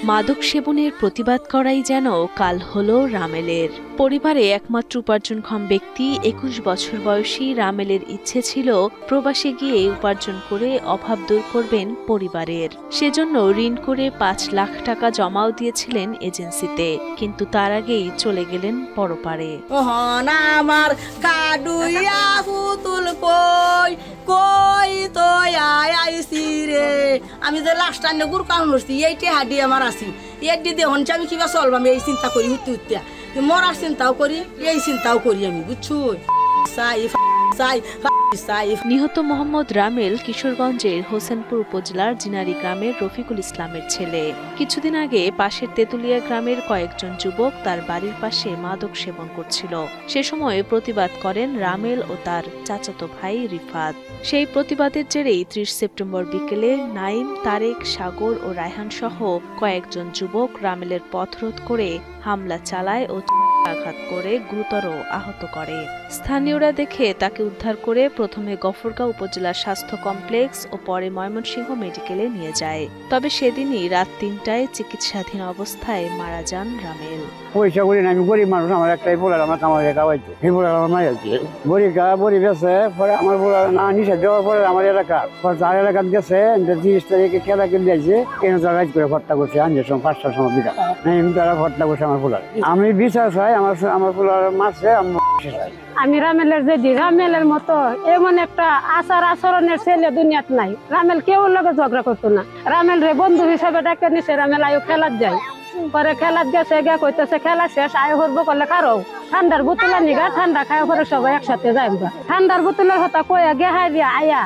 মাদক সেবনের প্রতিবাদ করাই যেন কাল হলো রামেলের। পরিবারে একমাত্র উপার্জনক্ষম ব্যক্তি ২১ বছর বয়সী রামেলের ইচ্ছে ছিল প্রবাসে গিয়ে উপার্জন করে অভাব দূর করবেন পরিবারের। সেজন্য ঋণ করে ৫ লাখ টাকা জমাও দিয়েছিলেন এজেন্সিতে, কিন্তু তার আগেই চলে গেলেন পরপারে। আমি যে লাস্ট টাইমে গুড় কারণ হচ্ছি এইটি হাডি আমার আছি এই দিদি হন আমি কিবা চলব আমি এই চিন্তা করি উঠতে উঠতে মরার চিন্তাও করি এই চিন্তাও করি আমি বুঝছো। নিহত মোহাম্মদ রামেল কিশোরগঞ্জের হোসেনপুর উপজেলার জিনারি গ্রামের রফিকুল ইসলামের ছেলে। কিছুদিন আগে পাশের তেতুলিয়া গ্রামের কয়েকজন যুবক তার বাড়ির পাশে মাদক সেবন করছিল। সে সময় প্রতিবাদ করেন রামেল ও তার চাচাতো ভাই রিফাত। সেই প্রতিবাদের জেরেই ৩০ সেপ্টেম্বর বিকেলে নাইম, তারেক, সাগর ও রায়হান সহ কয়েকজন যুবক রামেলের পথরোধ করে হামলা চালায় ও আঘাত করে গুরুতর আহত করে। স্থানীয়রা দেখে তাকে উদ্ধার করে প্রথমে গফরগাঁও উপজেলা স্বাস্থ্য কমপ্লেক্স ও পরে ময়মনসিংহ মেডিকেলে নিয়ে যায়। তবে সেদিনই রাত ৩টায় চিকিৎসাধীন অবস্থায় মারা যান রামেল। পয়সা করি না, আমি গরিব মানুষ, আমার একটাই পোলার, আমার কামাই খাওয়াইতো, এই পোলার আমার মাই আছে বড়ি গেছে। পরে আমার পোলার না নিষেধ দেওয়ার পরে আমার এলাকার তার এলাকার গেছে ৩০ তারিখে খেলা কিনে দিয়েছে, কেন রাইজ করে হত্যা করছে। আনজের সময় ৫টার সময় বিকাল তারা হত্যা করছে আমার পোলার। আমি বিচার চাই, আমার পোলার মারছে। আমি রামেলের যদি রামেলের মতো এমন একটা আচরণের ছেলে দুনিয়াত নাই। রামেল কেউ লগে ঝগড়া করতো না। রামেল রে বন্ধু হিসেবে ডাকে নিছে। রামেল আয়ো খেলার যায়, পরে খেলার গেছে গিয়া কইতেছে খেলা শেষ আয় হরবো করলে কারো ঠান্ডার বোতলা নিগা ঠান্ডা খায় পরে সবাই একসাথে যাইবা। ঠান্ডার বোতলের কথা কইয়া গেহাই দিয়া আয়া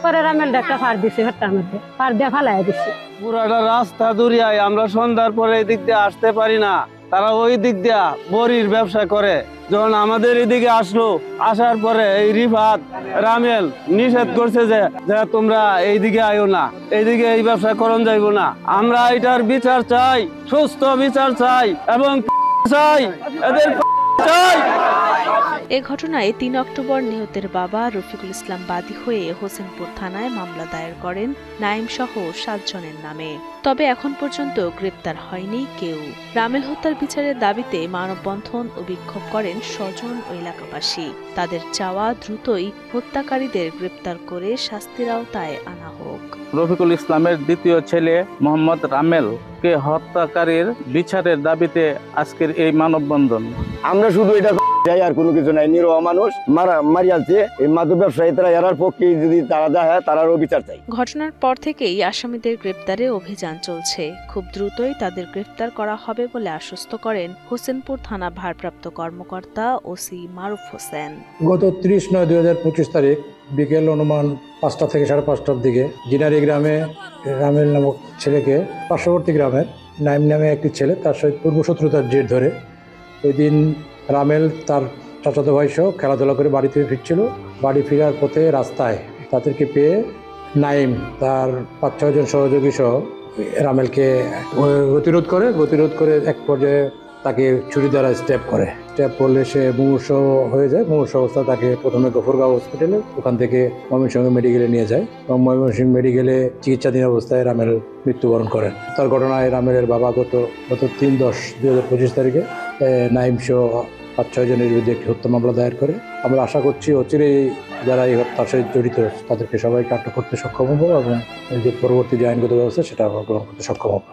পরে রামেল একটা ফার দিছে, হট্টার মধ্যে ফার দিয়ে ফালাই দিছে। পুরাটা রাস্তা দূরিয়ায় আমরা সন্ধ্যার পরে এই দিক দিয়ে আসতে পারি না। তারা ওই দিক দিয়া বড়ির ব্যবসা করে। যখন আমাদের এদিকে আসলো, আসার পরে এই রিফাত রামেল নিষেধ করছে যে তোমরা এইদিকে আইও না, এইদিকে এই ব্যবসা করণ যাইব না। আমরা এটার বিচার চাই, সুস্থ বিচার চাই এবং চাই এদের চাই। এ ঘটনায় ৩ অক্টোবর নিহতের বাবা রফিকুল ইসলাম বাদী হয়ে হোসেনপুর থানায় মামলা দায়ের করেন নাইম সহ ৭ জনের নামে। তবে এখন পর্যন্ত গ্রেপ্তার হয়নি কেউ। রামেল হত্যার বিচারের দাবিতে মানববন্ধন ও বিক্ষোভ করেন স্বজন ও এলাকাবাসী। তাদের চাওয়া দ্রুতই হত্যাকারীদের গ্রেপ্তার করে শাস্তির আওতায় আনা হোক। রফিকুল ইসলামের দ্বিতীয় ছেলে মোহাম্মদ রামেল কে হত্যাকারীর বিচারের দাবিতে আজকের এই মানববন্ধন। আমরা শুধু এটা চাই, আর কোনো কিছু নাই। নিরহ মানুষ মারিয়াছে, এই মাদক ব্যবসায়ীরা এরার পক্ষে যদি তারা দেয় তারারও বিচার চাই। ঘটনার পর থেকেই আসামিদের গ্রেপ্তারে অভিযান চলছে। খুব দ্রুতই তাদের গ্রেপ্তার করা হবে বলে আশ্বস্ত করেন হোসেনপুর থানা ভারপ্রাপ্ত কর্মকর্তা ওসি মারুফ হোসেন। গত ৩০/৯/২০২৫ তারিখ বিকেল অনুমান ৫টা থেকে ৫:৩০টার দিকে জিনারি গ্রামে রামেল নামক ছেলেকে পার্শ্ববর্তী গ্রামের নাইম নামে একটি ছেলে তার সহিত পূর্ব শত্রুতার জের ধরে ওই দিন রামেল তার চাচাতো ভাই সহ খেলাধুলা করে বাড়ি থেকে ফিরছিল। বাড়ি ফেরার পথে রাস্তায় তাদেরকে পেয়ে নাইম তার ৫-৬ জন সহযোগী সহ রামেলকে গতিরোধ করে এক পর্যায়ে তাকে ছুরি দ্বারা স্ট্যাপ করলে সে মুমূর্ষ হয়ে যায়। মুমূর্ষ অবস্থা তাকে প্রথমে গফরগাঁও হসপিটালে, ওখান থেকে ময়মনসিংহ মেডিকেলে নিয়ে যায় এবং ময়মনসিংহ মেডিকেলে চিকিৎসাধীন অবস্থায় রামেল মৃত্যুবরণ করেন। তার ঘটনায় রামেলের বাবা গত ৩/১০/২০২৫ তারিখে নাইম সহ ৫-৬ জনের বিরুদ্ধে একটি হত্যা মামলা দায়ের করে। আমরা আশা করছি অচিরেই যারা এই হত্যার সাথে জড়িত তাদেরকে সবাইকে আটক করতে সক্ষম হবো এবং যে পরবর্তী যে আইনগত ব্যবস্থা সেটা গ্রহণ করতে সক্ষম হবো।